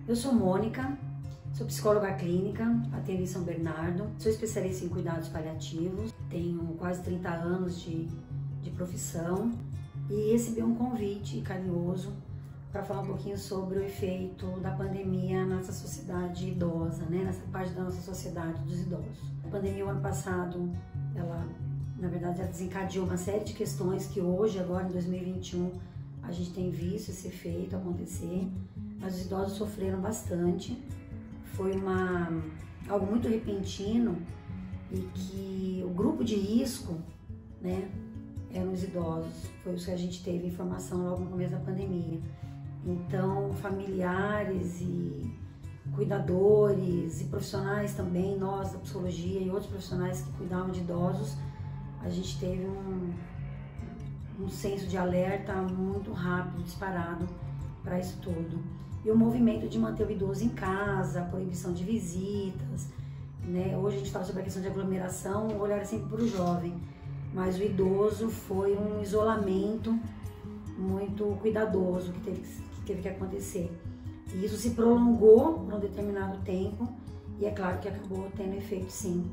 Eu sou Mônica, sou psicóloga clínica, atendo em São Bernardo, sou especialista em cuidados paliativos, tenho quase 30 anos de profissão e recebi um convite carinhoso para falar um pouquinho sobre o efeito da pandemia nessa sociedade idosa, né? Nessa parte da nossa sociedade dos idosos. A pandemia, o ano passado, ela desencadeou uma série de questões que hoje, agora em 2021, a gente tem visto esse efeito acontecer, mas os idosos sofreram bastante. Foi algo muito repentino e que o grupo de risco, né, eram os idosos. Foi isso que a gente teve informação logo no começo da pandemia. Então, familiares e cuidadores e profissionais também, nós da psicologia e outros profissionais que cuidavam de idosos, a gente teve um senso de alerta muito rápido, disparado para isso tudo. E o movimento de manter o idoso em casa, a proibição de visitas, né? Hoje a gente fala sobre a questão de aglomeração, o olhar é sempre para o jovem, mas o idoso foi um isolamento muito cuidadoso que teve que acontecer. E isso se prolongou por um determinado tempo e é claro que acabou tendo efeito sim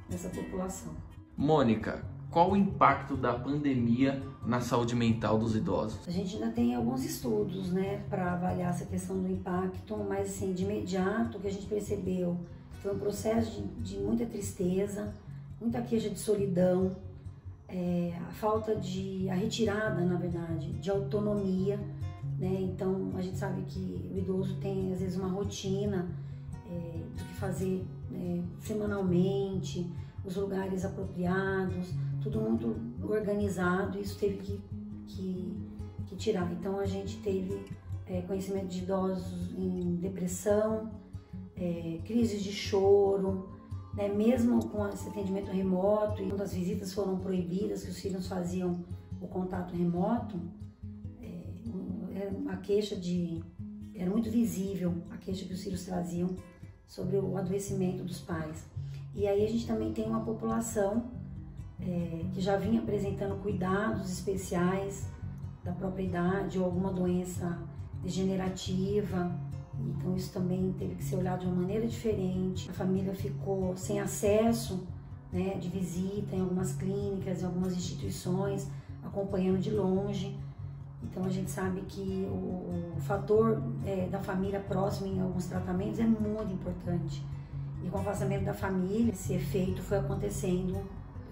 nessa população. Mônica, qual o impacto da pandemia na saúde mental dos idosos? A gente ainda tem alguns estudos, né, para avaliar essa questão do impacto, mas assim, de imediato o que a gente percebeu foi um processo de muita tristeza, muita queixa de solidão, a retirada, na verdade, de autonomia, né? Então a gente sabe que o idoso tem às vezes uma rotina do que fazer semanalmente, os lugares apropriados, tudo muito organizado, e isso teve que tirar. Então a gente teve conhecimento de idosos em depressão, crises de choro, né? Mesmo com esse atendimento remoto, e quando as visitas foram proibidas, que os filhos faziam o contato remoto, a queixa era muito visível a queixa que os filhos traziam sobre o adoecimento dos pais. E aí a gente também tem uma população que já vinha apresentando cuidados especiais da própria idade ou alguma doença degenerativa, então isso também teve que ser olhado de uma maneira diferente. A família ficou sem acesso, né, de visita em algumas clínicas, em algumas instituições, acompanhando de longe. Então a gente sabe que o fator da família próxima em alguns tratamentos é muito importante. E com o afastamento da família, esse efeito foi acontecendo,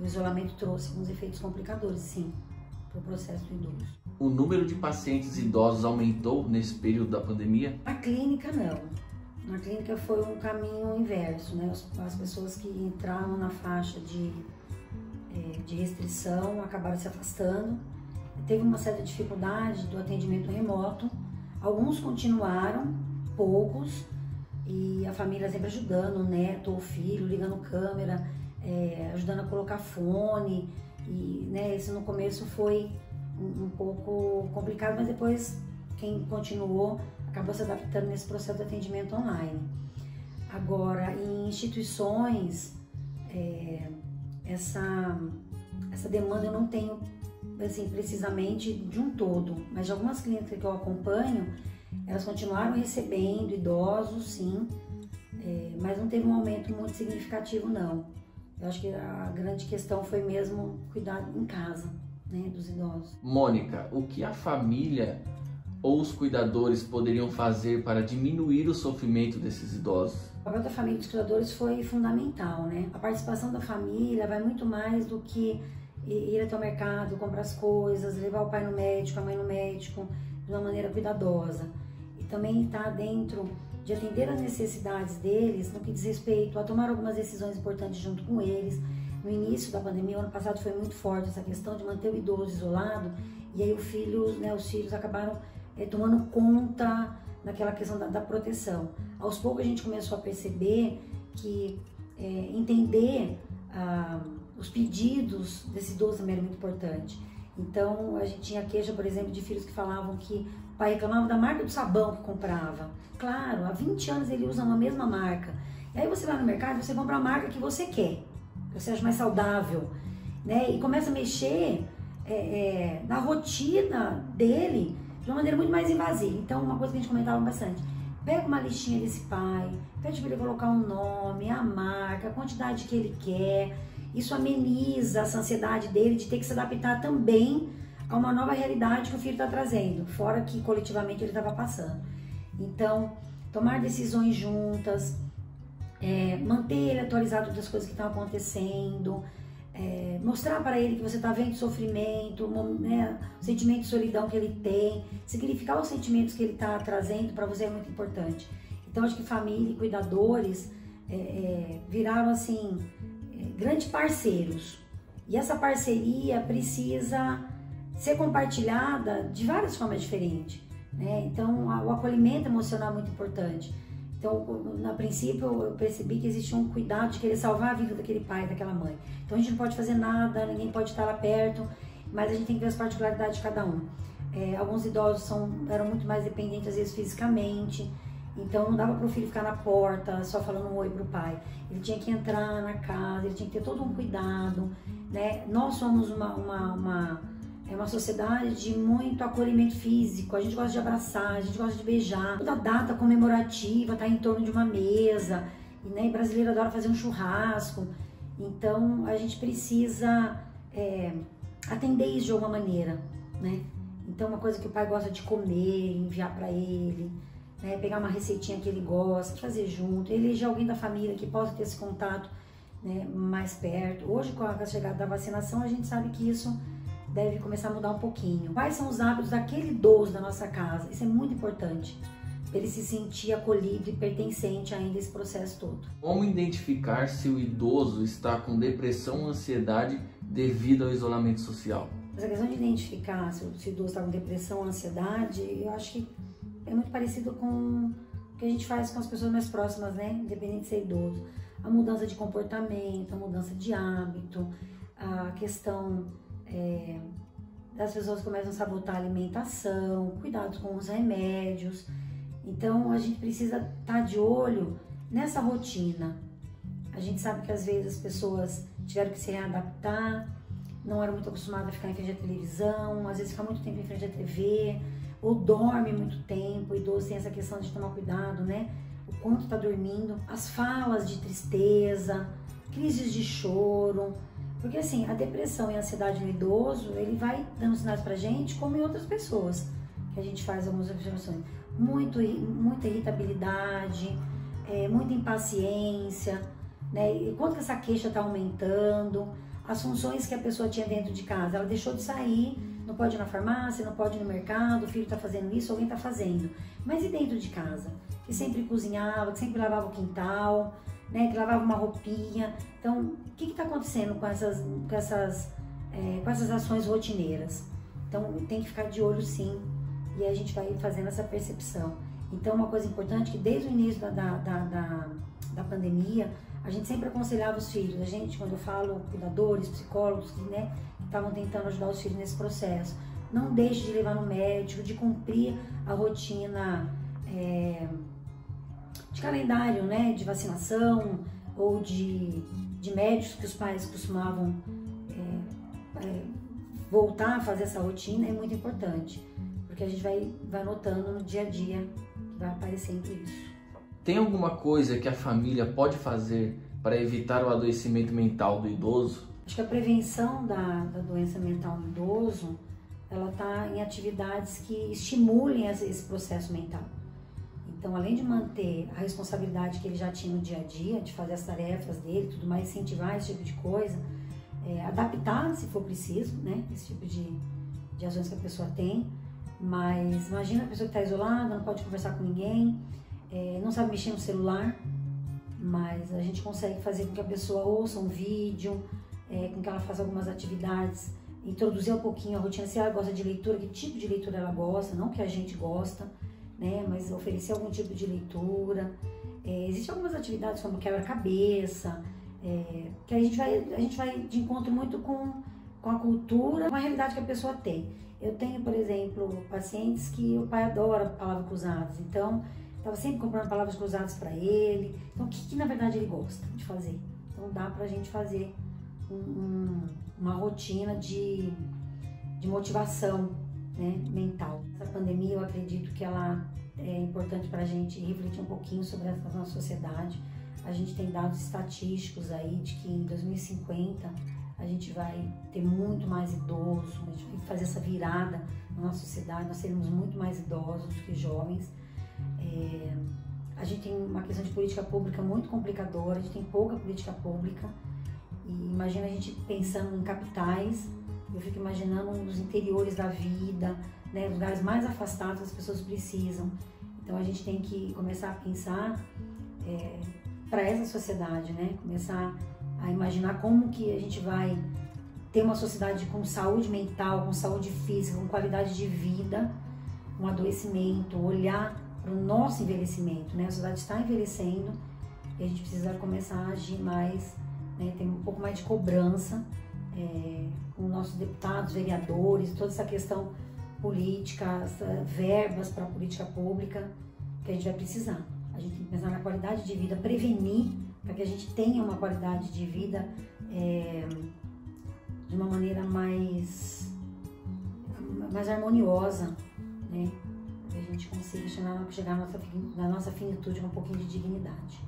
o isolamento trouxe alguns efeitos complicadores, sim, para o processo do idoso. O número de pacientes idosos aumentou nesse período da pandemia? Na clínica, não. Na clínica foi um caminho inverso, né? As pessoas que entraram na faixa de restrição acabaram se afastando. Teve uma certa dificuldade do atendimento remoto. Alguns continuaram, poucos, e a família sempre ajudando, o neto ou o filho, ligando câmera, ajudando a colocar fone. E, né, isso no começo foi um pouco complicado, mas depois quem continuou acabou se adaptando nesse processo de atendimento online. Agora, em instituições, essa demanda eu não tenho assim, precisamente de um todo, mas de algumas clínicas que eu acompanho, elas continuaram recebendo idosos, sim, mas não teve um aumento muito significativo, não. Eu acho que a grande questão foi mesmo cuidar em casa, né, dos idosos. Mônica, o que a família ou os cuidadores poderiam fazer para diminuir o sofrimento desses idosos? O papel da família e dos cuidadores foi fundamental, né? A participação da família vai muito mais do que ir até o mercado, comprar as coisas, levar o pai no médico, a mãe no médico, de uma maneira cuidadosa. E também estar dentro de atender as necessidades deles no que diz respeito a tomar algumas decisões importantes junto com eles. No início da pandemia, o ano passado, foi muito forte essa questão de manter o idoso isolado, e aí os filhos acabaram tomando conta daquela questão da proteção. Aos poucos a gente começou a perceber que entender os pedidos desse idoso também era muito importante. Então a gente tinha queixa, por exemplo, de filhos que falavam que o pai reclamava da marca do sabão que comprava. Claro, há 20 anos ele usa a mesma marca. E aí você vai no mercado e você compra a marca que você quer, que você acha mais saudável, né? E começa a mexer na rotina dele de uma maneira muito mais invasiva. Então, uma coisa que a gente comentava bastante, pega uma listinha desse pai, pede para ele colocar um nome, a marca, a quantidade que ele quer. Isso ameniza essa ansiedade dele de ter que se adaptar também a uma nova realidade que o filho está trazendo, fora que coletivamente ele estava passando. Então, tomar decisões juntas, manter ele atualizado das coisas que estão acontecendo, mostrar para ele que você está vendo o sofrimento, o sentimento de solidão que ele tem, significar os sentimentos que ele está trazendo para você é muito importante. Então, acho que família e cuidadores viraram assim grandes parceiros, e essa parceria precisa ser compartilhada de várias formas diferentes, né? Então, o acolhimento emocional é muito importante. Então, a princípio, eu percebi que existia um cuidado de querer salvar a vida daquele pai, daquela mãe. Então, a gente não pode fazer nada, ninguém pode estar lá perto, mas a gente tem que ver as particularidades de cada um. Alguns idosos eram muito mais dependentes, às vezes, fisicamente. Então, não dava para o filho ficar na porta, só falando um oi para o pai. Ele tinha que entrar na casa, ele tinha que ter todo um cuidado, né? Nós somos uma sociedade de muito acolhimento físico, a gente gosta de abraçar, a gente gosta de beijar. Toda data comemorativa tá em torno de uma mesa, e né, brasileiro adora fazer um churrasco. Então a gente precisa atender isso de alguma maneira, né? Então uma coisa que o pai gosta de comer, enviar para ele, né? Pegar uma receitinha que ele gosta, fazer junto, eleger alguém da família que possa ter esse contato, né, mais perto. Hoje, com a chegada da vacinação, a gente sabe que isso deve começar a mudar um pouquinho. Quais são os hábitos daquele idoso da nossa casa? Isso é muito importante, para ele se sentir acolhido e pertencente ainda a esse processo todo. Como identificar se o idoso está com depressão ou ansiedade devido ao isolamento social? Essa questão de identificar se o idoso está com depressão ou ansiedade, eu acho que é muito parecido com o que a gente faz com as pessoas mais próximas, né? Independente de ser idoso. A mudança de comportamento, a mudança de hábito, a questão das pessoas começam a sabotar a alimentação, cuidados com os remédios. Então a gente precisa estar de olho nessa rotina. A gente sabe que às vezes as pessoas tiveram que se readaptar, não eram muito acostumadas a ficar em frente à televisão, às vezes fica muito tempo em frente à TV, ou dorme muito tempo. O idoso tem essa questão de tomar cuidado, né? O quanto está dormindo, as falas de tristeza, crises de choro. Porque assim, a depressão e a ansiedade no idoso, ele vai dando sinais pra gente, como em outras pessoas, que a gente faz algumas observações. Muita irritabilidade, muita impaciência, né? E quanto que essa queixa tá aumentando, as funções que a pessoa tinha dentro de casa, ela deixou de sair, não pode ir na farmácia, não pode ir no mercado, o filho tá fazendo isso, alguém tá fazendo. Mas e dentro de casa? Que sempre cozinhava, que sempre lavava o quintal, né, que lavava uma roupinha. Então, o que está acontecendo com essas ações rotineiras? Então, tem que ficar de olho sim, e a gente vai fazendo essa percepção. Então, uma coisa importante é que desde o início da pandemia, a gente sempre aconselhava os filhos. A gente, quando eu falo cuidadores, psicólogos, né, que estavam tentando ajudar os filhos nesse processo, não deixe de levar no médico, de cumprir a rotina de calendário, né, de vacinação ou de médicos que os pais costumavam voltar a fazer essa rotina. É muito importante, porque a gente vai notando no dia a dia que vai aparecendo isso. Tem alguma coisa que a família pode fazer para evitar o adoecimento mental do idoso? Acho que a prevenção da doença mental no idoso, ela está em atividades que estimulem esse processo mental. Então, além de manter a responsabilidade que ele já tinha no dia a dia, de fazer as tarefas dele, tudo mais, incentivar esse tipo de coisa, adaptar, se for preciso, né, esse tipo de ações que a pessoa tem. Mas imagina a pessoa que está isolada, não pode conversar com ninguém, não sabe mexer no celular, mas a gente consegue fazer com que a pessoa ouça um vídeo, com que ela faça algumas atividades, introduzir um pouquinho a rotina. Se ela gosta de leitura, que tipo de leitura ela gosta, não que a gente gosta, né, mas oferecer algum tipo de leitura. Existem algumas atividades como quebra-cabeça, que a gente vai de encontro muito com a cultura, com a realidade que a pessoa tem. Eu tenho, por exemplo, pacientes que o pai adora palavras cruzadas, então estava sempre comprando palavras cruzadas para ele. Então, o que na verdade ele gosta de fazer? Então, dá para a gente fazer uma rotina de motivação, né, mental. Essa pandemia, eu acredito que ela é importante para a gente refletir um pouquinho sobre a nossa sociedade. A gente tem dados estatísticos aí de que em 2050 a gente vai ter muito mais idosos, a gente vai fazer essa virada na nossa sociedade, nós seremos muito mais idosos do que jovens. A gente tem uma questão de política pública muito complicadora, a gente tem pouca política pública. E imagina a gente pensando em capitais, eu fico imaginando os interiores da vida, né, os lugares mais afastados as pessoas precisam. Então a gente tem que começar a pensar para essa sociedade, né? Começar a imaginar como que a gente vai ter uma sociedade com saúde mental, com saúde física, com qualidade de vida, um adoecimento, olhar para o nosso envelhecimento, né? A sociedade está envelhecendo e a gente precisa começar a agir mais, né? Ter um pouco mais de cobrança com nossos deputados, vereadores, toda essa questão política, verbas para a política pública que a gente vai precisar. A gente tem que pensar na qualidade de vida, prevenir para que a gente tenha uma qualidade de vida de uma maneira mais harmoniosa, né? Para que a gente consiga chegar na nossa finitude com um pouquinho de dignidade.